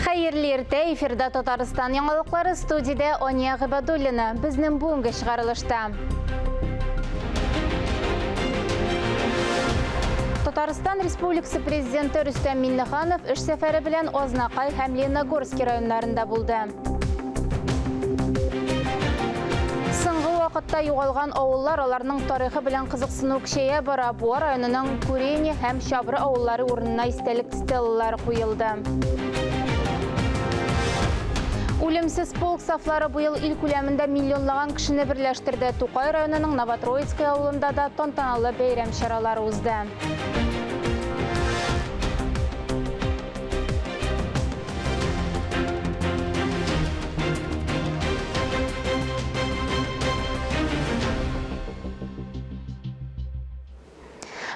Hayırlı erте, efirde Tataristan yanılıkları stüdiyede Oniya Gıbadullina bizning bugungi çıkarılışta. Tataristan Respublikası Prezidenti Rüstem Minnixanov iş seferi bilen Oznaqay hem Lenogorskiy rayonlarında buldu. Соңғы вакытта югалган авыллар аларның тарихы белән кызыксыну кичәя бара. Буа районының Күрени һәм Шабры авыллары урынына истәлек стеллалары куелды. Үлемсез полк сафлары быел ил күләмендә миллионлаган кешене берләштерде. Тукай районының Новотроицкий авылында да тантаналы бәйрәм чаралары узды.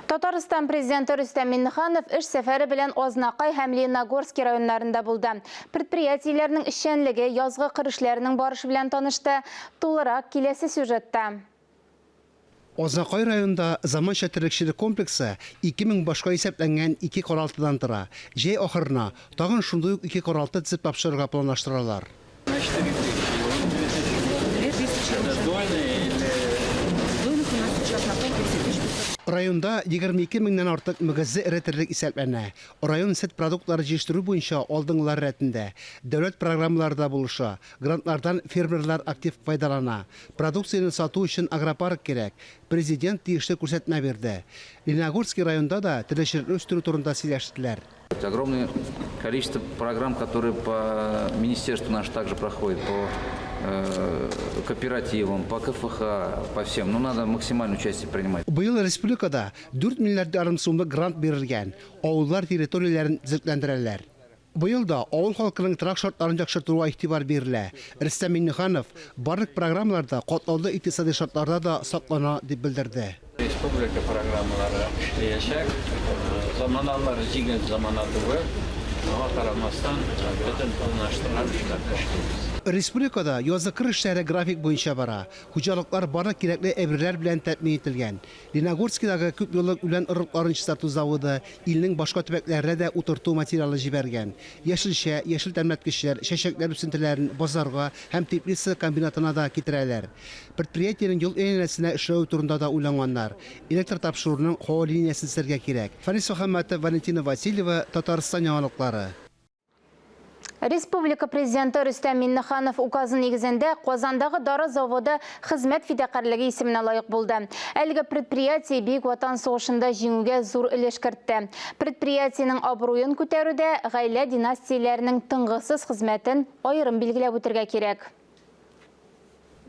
Татарстан президенті Рүстем Минниханов іш сәфәрі білән Ознақай һәм Леногорский районларында булды. Предприятиеләрнең эшчәнлеге, язгы кырышларының барышы белән танышты. Тулырак киләсе сюжетта. Ознақай районында заманча терлекчелек комплексы 2000 башка исәпләнгән 2 каралтыдан тора. Җәй ахырына тагын шундый ук 2 каралты төзеп тапшырырга планлаштыралар. Районда 22 меңнән артык мөгәззе эретерлек исәпләнә. Район сөт продуктлары җитештерү буенча алдыңгылар рәтендә. Дәүләт программаларында булыша. Грантлардан фермерлар актив файдалана. Продукцияны сату өчен агропарк кирәк. Президент тиешле күрсәтмә бирде. Леногорский районда да теләчеләрне үстерү турында сөйләштеләр. Огромное количество программ, которые по министерству наш также проходят, по кооперативам, по КФХ, по всем. Но надо максимальное участие принимать. Быел республикада 4 миллиард ярым сумлык грант бирелгән. Авыллар территорияләрен төзекләндерәләр. Быел да авыл халкының торак шартларын яхшыртуга игътибар бирелә. Рөстем Минниханов барлык программаларда катлаулы икътисади шартларда да саклана дип белдерде. Республика программалары эшләячәк. Заманалар җигез заманатуы. Аңа карамастан бөтен планлаштырган эшләр эшләйбез. Республикада язгы кыр эшләре график буенча бара. Хуҗалыклар барлык кирәкле әйберләр белән тәэмин ителгән. Леногорскийдагы күп юллык үлән ырыкларын чистарту заводы илнең башка төбәкләрендә дә утырту материалы җибәргән. Яшелчә, яшел тәмләткечләр, чәчәкләр үсентеләрен базарга һәм теплица комбинатына да китерәләр. Предприятиенең юл әйләнәсенә эшләү турында да уйлаганнар. Электр тапшыруның һава линиясын сәргә кирәк. Фарис Мөхәммәтов, Валентина Васильева, Татарстан яңалыклары. Республика президенті Рүстем Минниханов указы негізінде Казандагы дары заводы хезмәт фидакарлыгы исеменә лайык булды. Әлеге предприятие Бөек Ватан сугышында җиңүгә зур өлеш кертте. Предприятиенең абруен күтәрүдә гаилә династияләренең тынгысыз хезмәтен аерым билгеләп үтәргә кирәк.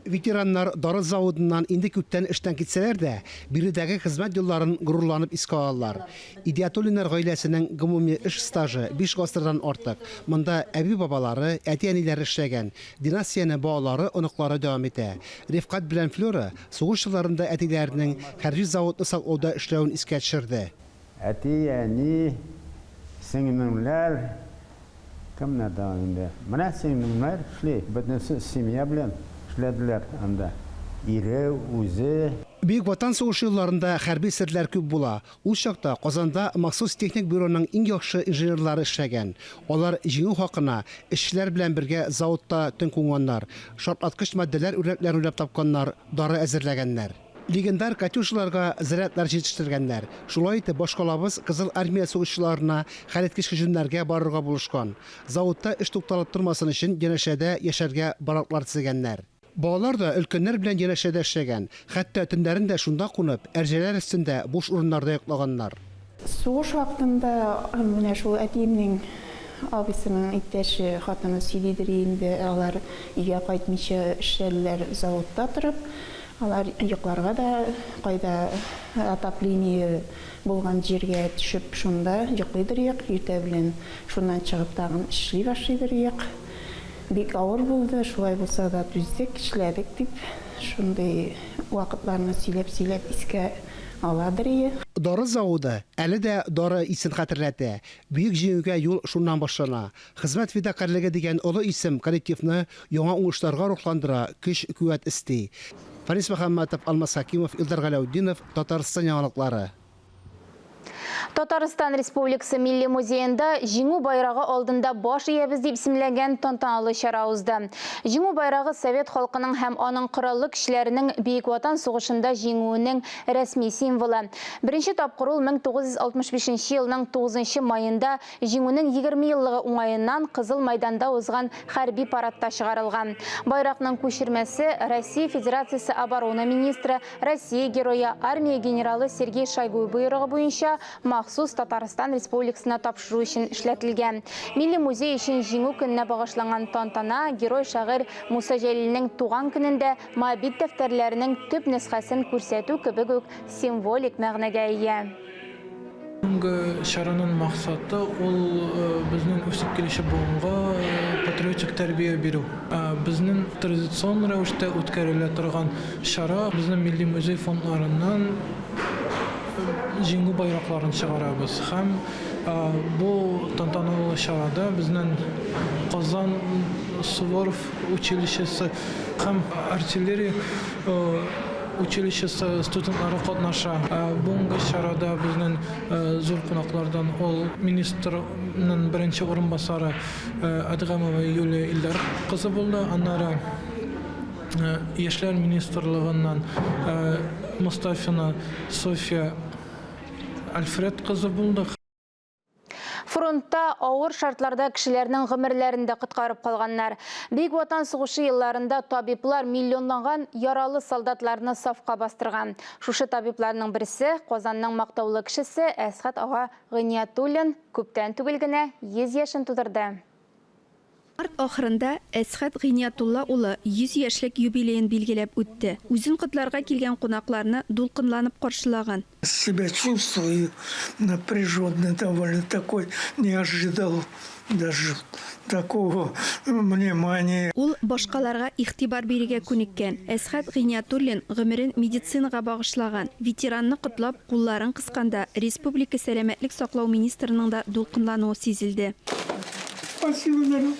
Ветераннар дары заводыннан инде күптән эштән китсәләр дә, биредәге хезмәт юлларын горурланып искә алалар. Идиатуллиннар гаиләсенең гомуми эш стажы 5 гасырдан артык. Монда әби-бабалары, әти-әниләре эшләгән. Династияне балалары, оныклары дәвам итә. Рифкат белән Флора сугыш елларында әтиләренең хәрби заводны саклауда эшләвен искә төшерде. Әти-әни, сеңнемләр, кемнәр дә инде. Менә сеңнемләр эшли, бөтенесе семья белән. Анда ире үзе. Бөек Ватан сугышы елларында хәрби серләр күп була. Ул чакта Казанда махсус техник бюроның иң яхшы инженерлары эшләгән. Алар җиңү хакына эшчеләр белән бергә заводта төн куңганнар. Шартлаткыч матдәләр үрнәкләрен уйлап тапканнар, дары әзерләгәннәр. Легендар катюшаларга зарядлар җитештергәннәр. Шулай итеп башкалабыз Кызыл армия сугышчыларына хәлиткеч һөҗүмнәргә барырга булышкан. Заводта эш тукталып тормасын өчен янәшәдә яшәргә бараклар төзегәннәр. Балалар да өлкәннәр белән янәшәдә эшләгән. Хәтта төннәрендә шунда кунып, әрҗәләр өстендә буш урыннарда йоклаганнар. Сугыш вакытында менә шул әтиемнең абысының иптәше хатыны сөйлидер инде, алар өйгә кайтмыйча эшләрләр заводта торып, алар йокларга да кайда отопление булган җиргә төшеп шунда йоклыйдыр як, иртә белән шуннан чыгып тагын эшли башлыйдыр як. Бик авыр булды, шулай булса да түздек, эшләдек дип, шундый вакытларны сөйләп искә аладыр. Дары заводы әле дә дары исен хәтерләтә. Бөек җиңүгә юл шуннан башлана. Хезмәт фидакарлыгы дигән олы исем коллективны яңа уңышларга рухландыра, көч-куәт исти. Фарис Мөхәммәтов, Алмаз Хакимов, Илдар Галәүддинов, Татарстан яңалыклары. Татарстан Республикасы Милли музейында Жиңу байрағы алдында баш иебез дип исемләгән тантаналы чара узды. Жиңу байрағы Совет халкының һәм аның кораллы кешеләренең Бөек Ватан сугышында җиңүенең рәсми символы. Беренче тапкыр ул 1965 елның 9 майында җиңүнең 20 еллыгы уңаеннан Кызыл майданда узган хәрби парадта чыгарылган. Байракның күчермәсе Россия Федерациясе оборона министры, Россия герое, армия генералы Сергей Шойгу буйрыгы буенча махсус Татарстан Республикасына тапшыру өчен эшләтелгән. Милли музей өчен җиңү көненә багышланган тантана герой шагыйрь Муса Җәлилнең туган көнендә мобиль дәфтәрләренең төп нөсхәсен күрсәтү кебек үк символик мәгънәгә ия. Бүгінгі шараның мақсаты ол біздің өсіп келеші буынға патриотик тәрбие беру. Біздің традицион рәвіште өткәреле тұрған шара біздің милли музей фондларынан җиңү байрақтарын шығарабыз. Һәм бұл тантаналы шарада біздің Казан Суворов училищесі һәм артиллерия училищесі студентлары катнаша. Бүгінгі шарада біздің зур қонақтардан ол министрның бірінші орынбасары Адгамова Юлия Илдар қызы болды. Аннары Яшлар министрлыгыннан Мустафина София Альфред қызы болды. Фронтта авыр шартларда кешеләрнең гомерләрендә коткарып калганнар. Бөек Ватан сугышы елларында табиблар миллионланган яралы солдатларны сафка бастырган. Шушы табибларның берсе Казанның мактаулы кешесе Әсхат ага Гыниятуллин күптән түгел генә 100 яшен тудырды. Март ахырында Әсхат Гыниятулла улы 100 яшьлек юбилейын билгеләп үтте. Үзен котларга килгән кунакларны дулкынланып каршылаган. Себя чувствую напряженно довольно, такой не ожидал даже такого внимания. Ул башкаларга игътибар бирергә күнеккән. Әсхат Гыниятуллин гомерен медицинага багышлаган. Ветеранны котлап, кулларын кысканда республика сәламәтлек саклау министрының да дулкынлануы сизелде. Спасибо, народ.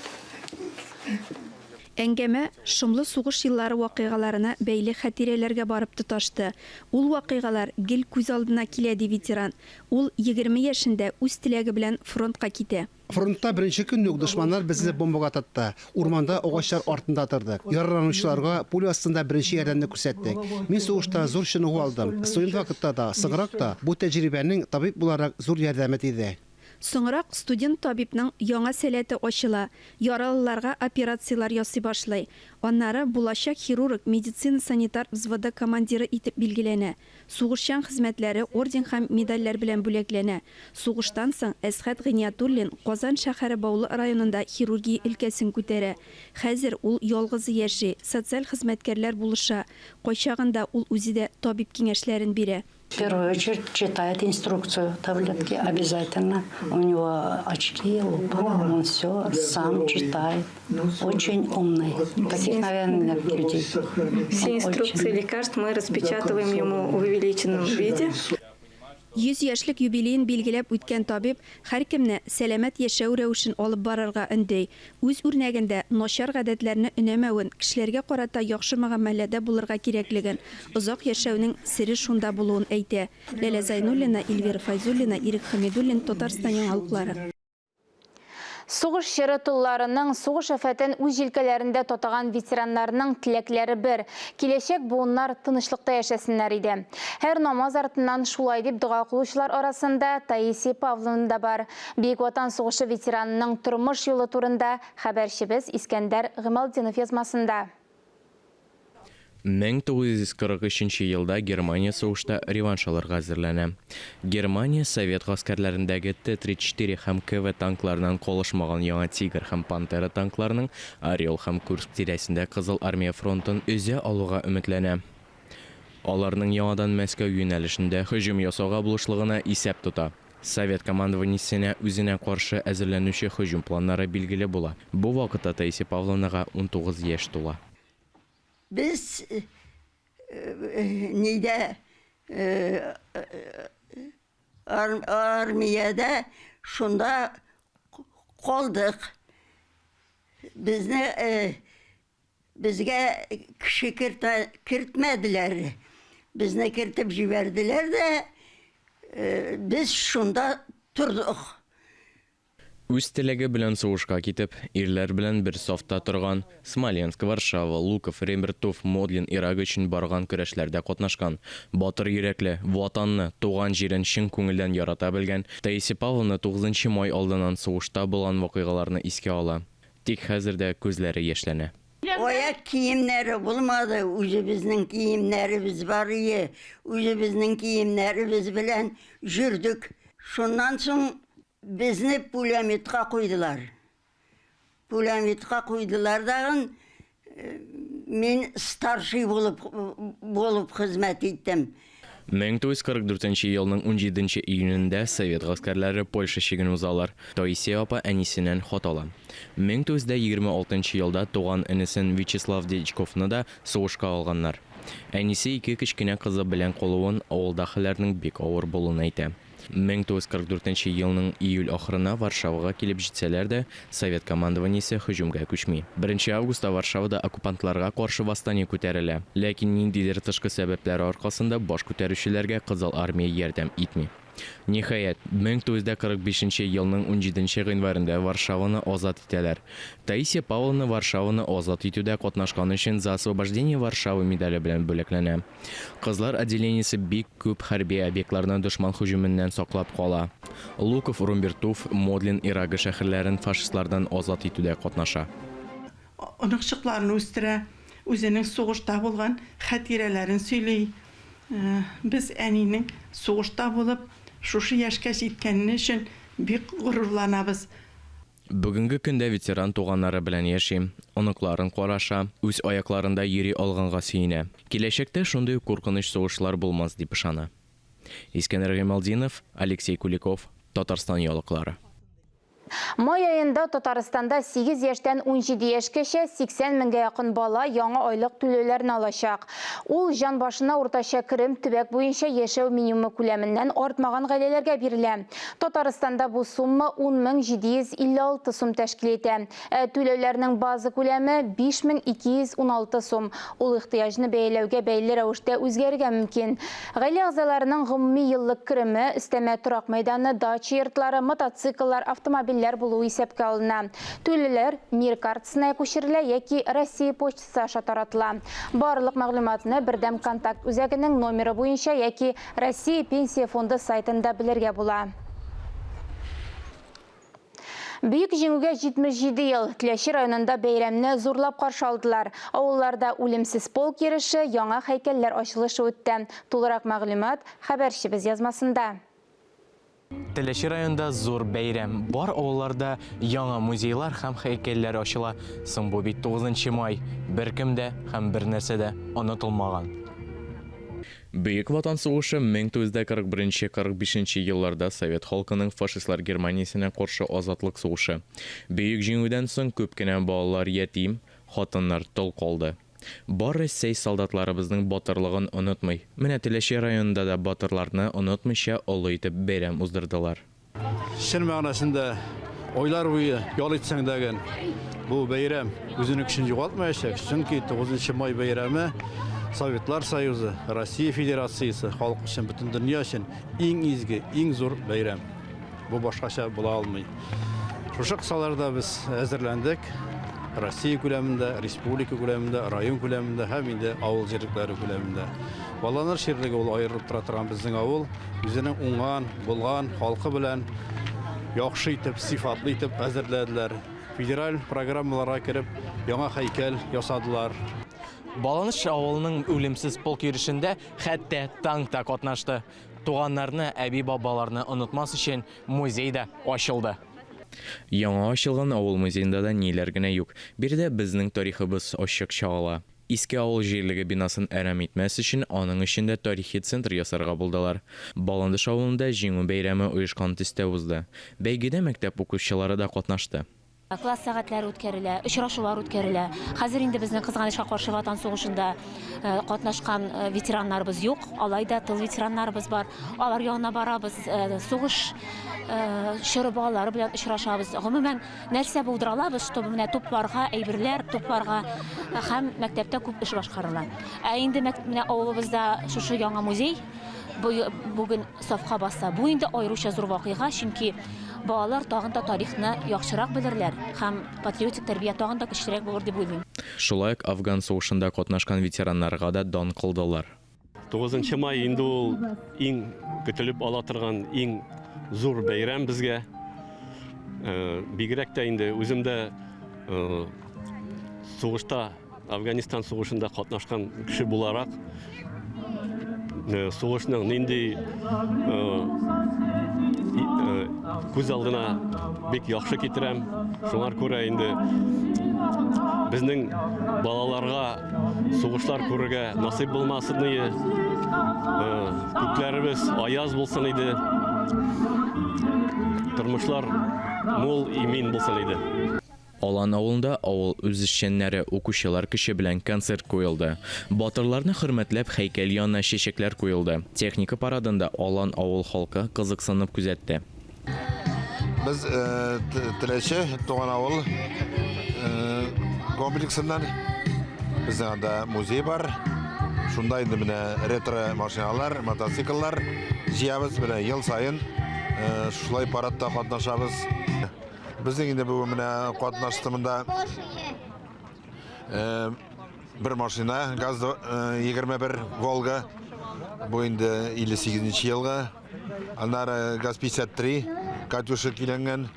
Әңгәмә шомлы сугыш еллары вакыйгаларына бәйле хатирәләргә барып тоташты. Ул вакыйгалар гел күз алдына килә ди ветеран. Ул 20 яшендә үз теләге белән фронтка китә. Фронтта беренче көнне үк дошманнар безне бомбага татты. Урманда агачлар артында тордык. Яраланучыларга пуля астында беренче ярдәмне күрсәттек. Мин сугышта зур чыныгу алдым. Студент вакытта да, сыграк та бу тәҗрибәнең табиб буларак зур ярдәме тиде. Соңрак студент табибның яңа сәләте ачыла. Яралыларга операциялар ясый башлый. Аннары булачак хирург медицина санитар взводы командиры итеп билгеләнә. Сугышчан хезмәтләре орден һәм медальләр белән бүләкләнә. Сугыштан соң Әсхат Гыниятуллин Казан шәһәре Баулы районында хирургия өлкәсен күтәрә. Хәзер ул ялгыз яши, социаль хезмәткәрләр булыша. Кайчагында ул үзе дә табиб киңәшләрен бирә. В первую очередь читает инструкцию таблетки обязательно. У него очки, лупа, он все сам читает. Очень умный. Таких, наверное, нет людей. Все инструкции лекарств мы распечатываем ему в увеличенном виде. 100 яшьлек юбилейын билгеләп үткән табиб һәркемне сәламәт яшәү рәвешен алып барырга өндәй. Үз үрнәгендә начар гадәтләрне өнәмәвен, кешеләргә карата яхшы мөгамәләдә булырга кирәклеген, озак яшәүнең сире шунда булуын әйтә. Ләлә Зайнуллина, Эльвира Файзуллина, Ирек Хамидуллин, Татарстан яңалыклары. Сугыш чираттыларының сугыш афәтен үз җилкәләрендә тотаган ветераннарның теләкләре бер. Киләчәк буыннар тынычлыкта яшәсеннәр иде. Һәр намаз артыннан шулай дип дуга кылучылар арасында Таисия Павловна да бар. Бөек Ватан сугышы ветеранының тормыш юлы турында хәбәрчебез Искәндәр Гымалдинов язмасында. 1943 елда Германия сугышта реванш алырга әзерләнә. Германия Совет гаскәрләрендәге Т-34 һәм КВ танкларынан калышмаган яңа Тигр һәм Пантера танкларының Орел һәм Курск тирәсендә Кызыл армия фронтын өзә алуга өметләнә. Аларның яңадан Мәскәү юнәлешендә һөҗүм ясауга булышлыгына исәп тота. Совет командованиесенә үзенә каршы әзерләнүче һөҗүм планнары билгеле була. Бу вакытта Таисия Павловнага 19 яшь тула. Biz nide armiyada şunda kaldık. Bizge kişi kirtmediler. Bizne kirtip jiverdiler de Biz şunda turduk. Үз теләге белән сугышка китеп, ирләр белән бер сафта торган, Смоленск, Варшава, Луков, Рембертов, Модлин, Ирак өчен барган көрәшләрдә катнашкан, батыр йөрәкле, ватанны, туган җирен чын күңелдән ярата белгән Таисия Павловна 9 май алдыннан сугышта булган вакыйгаларны искә ала. Тик хәзердә күзләре яшьләнә. Oyak kiyimleri bulmadı. Üzümüzün kiyimlerimiz var ya. Üzümüzün kiyimlerimiz bilen jürdük. Şundan sonra bizni Pulyamit'e koydular. Pulyamit'e koydular dağın. Men starşy bulup hizmet ettim. 1944 елның 17 июнендә Совет гаскәрләре Польша чигенә узалар. Таисия апа әнисеннән хат ала. 1926 елда туган энесен Вячеслав Дечковны да сугышка алганнар. Әнисе 2 кечкенә кызы белән калуын авылдагыларның бик авыр булуын әйтә. 1944 елның июль ахырына Варшавага килеп җитсәләр дә, Совет командованиесе һөҗүмгә күчми. 1 августта Варшавада оккупантларга каршы восстание күтәрелә. Ләкин ниндидер тышкы сәбәпләр аркасында баш күтәрүчеләргә Кызыл армия ярдәм итми. Ниһаять, 1945 елның 17 гыйнварында Варшаваны азат итәләр. Таисия Павловна Варшаваны азат итүдә катнашкан өчен за освобождение Варшавы медале белән бүләкләнә. Кызлар отделениесе бик күп хәрби объектларны дошман һөҗүменнән саклап кала. Луков, Рембертов, Модлин, Ирак шәһәрләрен фашистлардан азат итүдә катнаша. Оныкчыкларны үстерә, үзенең сугышта булган хатирәләрен сөйли. Без әнинең сугышта булып шушы яшькә җиткәне өчен бик горурланабыз. Бүгенге көндә ветеран туганнары белән яши, оныкларын караша, үз аякларында йөри алганга сөенә. Киләчәктә шундый куркыныч сугышлар булмас дип ышана. Искәндәр Гамалдинов, Алексей Куликов, Татарстан ялыклары. Май айында Татарстанда 8 яшьтән 17 яшькәчә 80 меңгә якын бала яңа айлык түләүләрен алачак. Ул җан башына уртача керем төбәк буенча яшәү минимумы күләменнән артмаган гаиләләргә бирелә. Татарстанда бу сумма 10,756 сум тәшкил итә. Түләүләрнең база күләме 5216 сум. Ул ихтыяҗны бәяләүгә бәйле рәвештә үзгәрергә мөмкин. Гаилә әгъзаларының гомуми еллык кереме, өстәмә торак мәйданы, дача йортлары, мотоцикллар, автомобильләр булу исәпкә алына. Түләүләр мир картасына күчерелә яки Россия почтасы аша таратыла. Барлык мәгълүматны Бердәм контакт үзәгенең номеры буенча яки Россия пенсия фонды сайтында белергә була. Бүйік җиңүгә 77 ел Теләче районында бәйрәмне зурлап каршы алдылар. Авылларда үлемсез полк йөреше, яңа һәйкәлләр ачылышы үтте. Тулырак мәгълүмат хәбәрчебез язмасында. Теләче районында зур бәйрәм. Бар авылларда яңа музейлар һәм һәйкәлләр ачыла. Соң бу бит 9 май. Беркемдә һәм бер нәрсәдә онытылмаган. Бөек ватан сугышы 1941-45 елларда Совет халкының фашистлар Германиясенә каршы азатлык сугышы. Бөек җиңүдән соң күп кенә балалар ятим, хатыннар тол калды. Бар Россия солдатларыбызның батырлыгын онытмый. Менә Теләче районында да батырларны онытмыйча олы итеп бәйрәм уздырдылар. Шын мәгънәсендә ойлар буе ял итсәң дәген бу бәйрәм үзенең көчен югалтмаячак. Чөнки 9 май бәйрәме Советлар Союзы, Россия Федерациясы халык өчен, бөтен дөнья өчен иң изге, иң зур бәйрәм. Бу башкача була алмый. Шушы кысаларда без әзерләндек. Россия күләмендә, республика күләмендә, район күләмендә һәм инде авыл җирлекләре күләмендә. Балалар ширлеге ул аерылып тора торган безнең авыл үзенең уңган, булган халкы белән яхшы итеп, сыйфатлы итеп әзерләделәр. Федераль программаларга кирип, яңа һәйкәл ясадылар. Баланыш авылының үлемсез полк йөришендә хәтта танк та катнашты. Туганнарны, әби-бабаларны онытмас өчен музей да ачылды. Яңа ачылган авыл музейында да ниләр генә юк. Биредә безнең тарихыбыз ачык чагыла. Иске авыл җирлеге бинасын әрәм итмәс өчен аның эчендә тарихи центр ясарга булдылар. Баландыш авылында җиңү бәйрәме оешкан төстә узды. Бәйгедә мәктәп укучылары да катнашты. Класс сәгатьләре үткәрелә, очрашулар үткәрелә. Хәзер инде безнең кызганычка каршы ватан сугышында катнашкан ветераннарыбыз юк. Алайда тыл ветераннарыбыз бар. Алар янына барабыз, сугыш чоры балалары белән очрашабыз. Гомумән нәрсә булдыра алабыз, чтобы менә тупларга, әйберләр тупларга һәм мәктәптә күп эш башкарыла. Инде менә авылыбызда шушы яңа музей бүген сафка баса. Бу инде айрыша зур вакыйга, чөнки балалар тагын да тарихны яхшырак белерләр һәм патриотик тәрбия тагын да көчлерәк булыр дип уйлыйм. Шулай ук Афган сугышында катнашкан ветераннарга да дан кылдылар. 9 май инде ул иң көтелеп ала торган иң зур бәйрәм безгә. Бигрәк тә инде үземдә сугышта, Афганистан сугышында катнашкан кеше буларак, сугышның нинди күз алдына бик яхшы китерәм. Шуңар күрә инде безнең балаларга сугышлар күрергә насыйп булмасын иде. Күкләребез аяз булсын иде. Тормышлар мул имин булсын иде. Алан авылында авыл үзешчәннәре укучылар кеше белән концерт куелды. Батырларны хөрмәтләп һәйкәл янына чәчәкләр куелды. Техника парадында Алан авыл халкы кызыксынып күзәтте. Biz Теләче туган авыл комплексыннан безнең анда музей бар. Шунда инде менә ретро машиналар, мотоцикллар җыябыз, менә ел сайын шулай парадта катнашабыз. Безнең инде бу менә катнаштымында бер машина, ГАЗ 21 Волга, бу инде 58 елга. Аннары ГАЗ 53, Катюша килгән,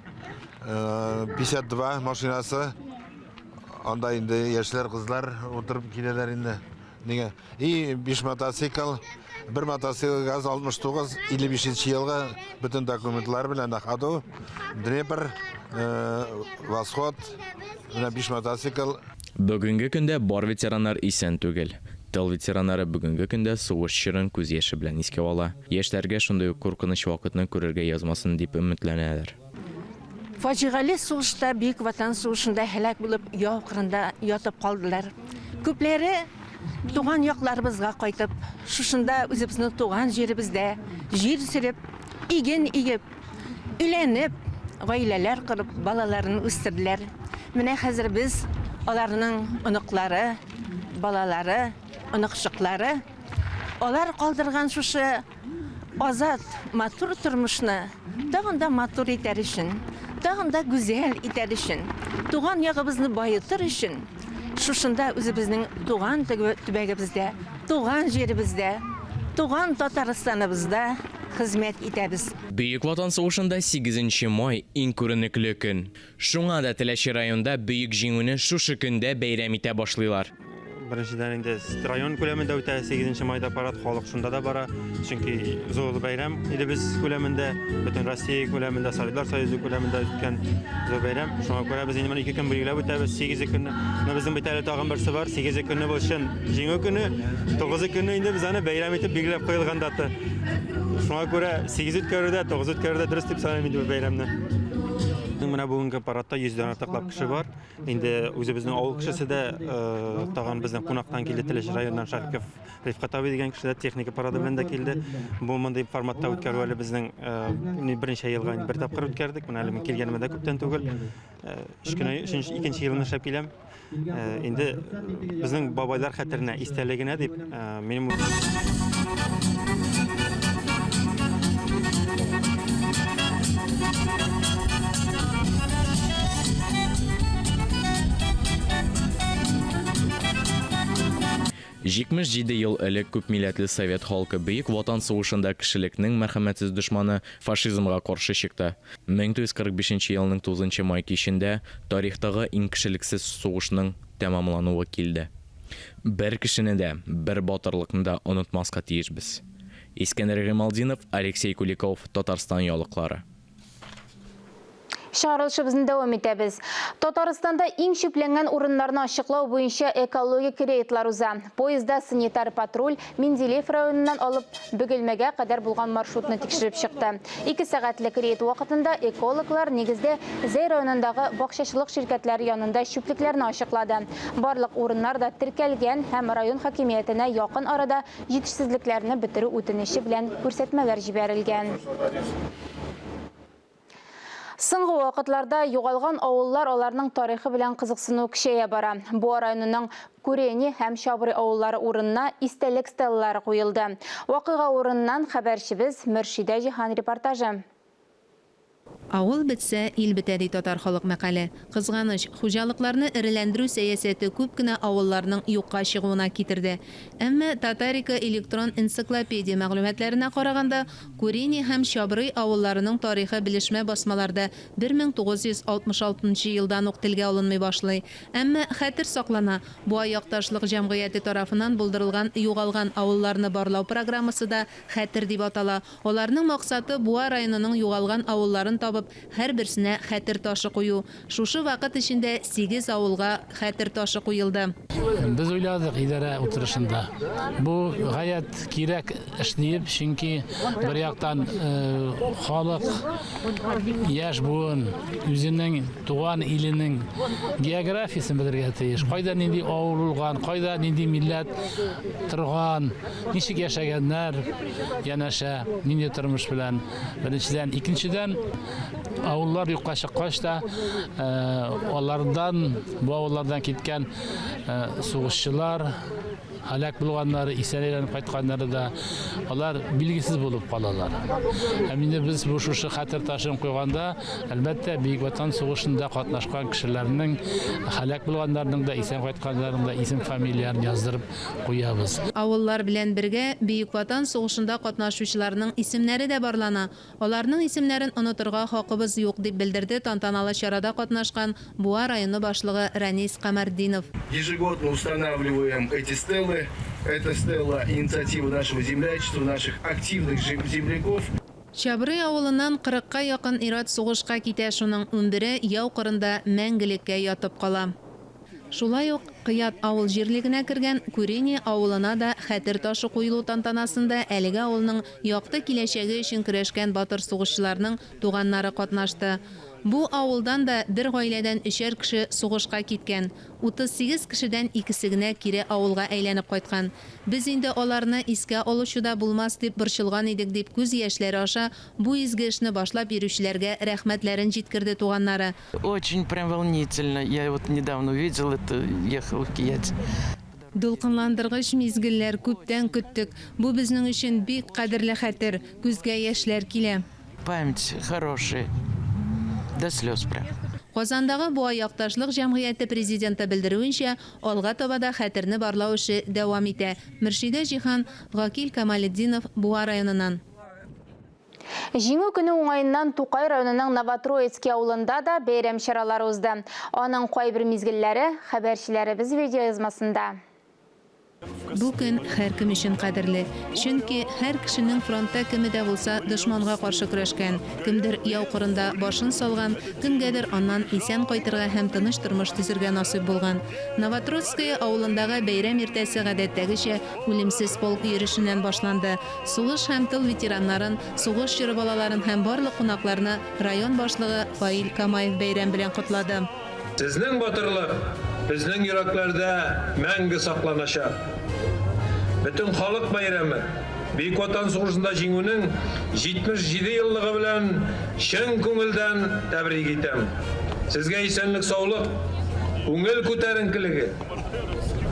52 машинасы. Анда инде яшьләр, кызлар утырып киләләр инде. Нигә? И 5 мотоцикл, бер мотоцикл ГАЗ 69, 55 елга бөтен документлар белән Ахаду, Днепр, Восход, 5 мотоцикл. Бүгенге көндә бар ветераннар исән түгел. Тыл ветераннары бүгенге көндә сугыш чорын күз яше белән искә ала. Яшьләргә шундый ук куркыныч вакытны күрергә язмасын дип өметләнәләр. Фаҗигале сугышта, Бөек Ватан сугышында һәлак булып, яу кырында ятып калдылар. Күпләре туган якларыбызга кайтып, шушында үзебезнең туган җиребездә җир сөреп, иген игеп, өйләнеп, гаиләләр кырып, балаларын үстерделәр. Менә хәзер без аларның оныклары, балалары, оныкчыклары, алар калдырган шушы азат, матур тормышны тагын да матур итәр өчен, тагын да гүзәл итәр өчен, туган ягыбызны байытыр өчен, шушында үзебезнең туган төбәгебездә, туган җиребездә, туган Татарстаныбызда хезмәт итәбез. Бөек Ватан сугышында 8 май иң күренекле көн. Шуңа да Теләче районында бөек җиңүне шушы көндә бәйрәм итә башлыйлар. Беренчедән инде район күләмендә үтә 8 майда парад, халык шунда да бара. Чөнки зур бәйрәм иде без күләмендә, бөтен Россия күләмендә, Советлар Союзы күләмендә үткән зур бәйрәм. Шуңа күрә без инде 2 көн билгеләп үтәбез. 8 көнне. Безнең бит әле тагын берсе бар. 8 көнне булсын. Җиңү көне, 9 көнне инде без аны бәйрәм итеп билгеләп куелган даты. Шуңа күрә 8 үткәрүдә, 9 үткәрүдә дөрес дип саныйм инде бәйрәмне. Менә бүгенге парадта 100-дән артыклап кеше бар. Инде үзебезнең авыл кешесе дә тагын безнең кунактан килде, Теләче районыннан Шариков Рифкатави дигән кеше дә техника парады белән дә килде. Бу мондый форматта үткәрү әле безнең беренче елга бер тапкыр үткәрдек. Менә әле килгәнемә дә күптән түгел. 2нче елны эшләп киләм. Инде безнең бабайлар хәтеренә, истәлегенә дип минем Җитмеш 7 ел элек күп милләтле Совет халкы Бөек Ватан сугышында кешелекнең мәрхәмәтсез дошманы фашизмга каршы чыкты. 1945 елның 9 май кичендә тарихтагы иң кешелексез сугышның тәмамлануы килде. Бер кешене дә, бер батырлыкны да онытмаска тиешбез. Искәндәр Гыймалдинов, Алексей Куликов, Татарстан ялыклары. Шарылышыбызны дәвам итәбез. Татарстанда иң шүпләнгән урыннарны ачыклау буенча экологик рейдлар уза. Поездда санитар патруль Менделеев районыннан алып Бөгелмәгә кадәр булган маршрутны тикшереп чыкты. 2 сәгатьлек рейд вакытында экологлар нигездә Зәй районындагы бакчачылык ширкәтләре янында шүплекләрне ачыклады. Барлык урыннарда теркәлгән һәм район хакимиятенә якын арада җитешсезлекләрне бетерү үтенече белән күрсәтмәләр җибәрелгән. Соңгы вакытларда югалган авыллар аларның тарихы белән кызыксыну кичәя бара. Бу районның Күрени һәм Шабрый авыллары урынына истәлек стеллалары куелды. Вакыйга урыннан хәбәрчебез Мөршидә Җиһан репортажы. Авыл бетсә, ил бетә ди татар халык мәкале. Кызганыч, хуҗалыкларны иреләндерү сәясәте күп кенә авылларның юкка чыгуына китерде. Әмма Татарика электрон энциклопедия мәгълүматларына караганда, Күрени һәм Шабрый авылларының тарихы белешмә басмаларда 1966 елдан ук телгә алынмый башлый. Әмма хәтер саклана. Бу якташлык җәмгыяте тарафыннан булдырылган югалган авылларны барлау программасы да хәтер дип атала. Аларның максаты Буа районының югалган авылларын табып, һәр берсенә хәтер ташы кую. Шушы вакыт эчендә 8 авылга хәтер ташы куелды. Без уйладык идарә утырышында. Бу гаять кирәк эш дип, чөнки бер яктан халык яшь буын үзенең туган иленең географиясын белергә тиеш. Кайда нинди авылган, кайда нинди милләт торган, ничек яшәгәннәр, янәшә, нинди тормыш белән. Беренчедән, икенчедән авыллар юкка чыккач та бу авыллардан киткән сугышчылар, һәлак булганнары, исәнләнеп кайтканнары да алар билгесез булып калалар. Инде без бу шушы хәтер ташын куйганда, әлбәттә Бөек Ватан сугышында катнашкан кешеләрнең, һәлак булганнарның да, исән кайтканнарның да исем фамилияларын яздырып куябыз. Авыллар белән бергә Бөек Ватан сугышында катнашучыларның исемнәре дә барлана. Аларның исемнәрен онытырга хакыбыз юк дип белдерде тантаналы чарада катнашкан Буа районы башлыгы Ранис Камардинов. Ежегодно устанавливаем эти стеллы. Это стелла инициативы нашего землячества, наших активных земляков. Шабрый авылынан 40-ка якын ир-ат сугышка китә, шуның 11-е яу кырында мәңгелеккә ятып кала. Шулай ук Кыят авыл җирлегенә кергән Күрени авылына да хәтер ташы куелу тантанасында әлеге авылның якты киләчәге өчен көрәшкән батыр сугышчыларның туганнары катнашты. Бу авылдан да бер гаиләдән 3 кеше сугышка киткән. 38 кешедән 2-се генә кире авылга әйләнеп кайткан. Без инде аларны искә алучуда булмас дип борчылган идек дип күз яшьләре аша бу изге эшне башлап йөрүчеләргә рәхмәтләрен җиткерде туганнары. Очень прям волнительно. Я вот недавно увидел это, ехал в Киять. Дулкынландыргыч мизгелләр күптән көттек. Бу безнең өчен бик кадерле хәтер. Күзгә яшьләр килә. Память хорошая. До слез прям. Казандагы Буа якташлык җәмгыяте президенты белдерүенчә, алга таба да хәтерне барлау эше дәвам итә. Мөршидә Җиһан, Гакил Камалетдинов, Буа районыннан. Җиңү көне уңайыннан Тукай районының Новотроицкий авылында да бәйрәм чаралары узды. Аның кайбер мизгелләре хәбәрчеләребез видеоязмасында. Бу көн һәркем өчен кадерле, чөнки һәр кешенең фронтта кеме дә булса дошманга каршы көрәшкән, кемдер яу кырында башын салган, кемгәдер аннан исән кайтырга һәм тыныч тормыш төзергә насыйп булган. Новотроицкий авылындагы бәйрәм иртәсе гадәттәгечә үлемсез полк йөрешеннән башланды. Сугыш һәм тыл ветераннарын, сугыш чоры балаларын һәм барлык кунакларны район башлыгы Фаил Камаев бәйрәм белән котлады. Сезнең батырлык безнең йөрәкләрдә мәңге сакланачак. Бөтен халык бәйрәме Бөек Ватан сугышында җиңүнең 77 еллыгы белән чын күңелдән тәбрик итәм. Сезгә исәнлек, саулык, күңел күтәренкелеге,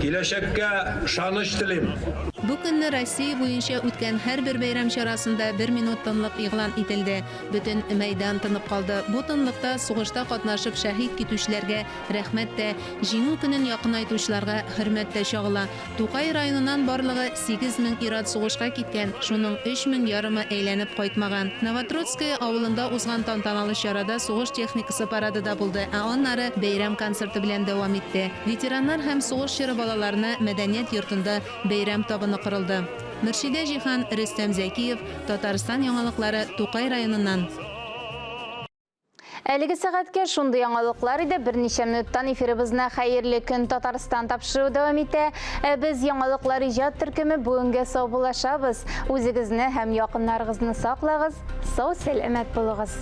киләчәккә ышаныч телим. Бу көнне Россия буенча үткән һәрбер бәйрәм чарасында 1 минут тынлык игълан ителде. Бөтен мәйдан тынып калды. Бу тынлыкта сугышта катнашып шәһид китүчеләргә рәхмәт тә, җиңү көнен якынайтучыларга хөрмәт тә чагыла. Тукай районыннан барлыгы 8000 ир-ат сугышка киткән, шуның 3000 ярымы әйләнеп кайтмаган. Новотроицкий авылында узган тантаналы чарада сугыш техникасы парады да булды, ә аннары бәйрәм концерты белән дәвам итте. Ветераннар һәм сугыш чоры балаларына мәдәният йортында бәйрәм табыны кырылды. Мөршидә Җиһан, Рөстәм Зәкиев, Татарстан яңалыклары, Тукай районыннан. Әлеге сәгатькә шундый яңалыклар иде. Берничә минуттан эфирыбызны хәерле көн Татарстан тапшыру дәвам итә. Без яңалыклар иҗат төркеме бүгенгә сау булашабыз. Үзегезне һәм якыннарыгызны саклагыз. Сау, сәламәт булыгыз.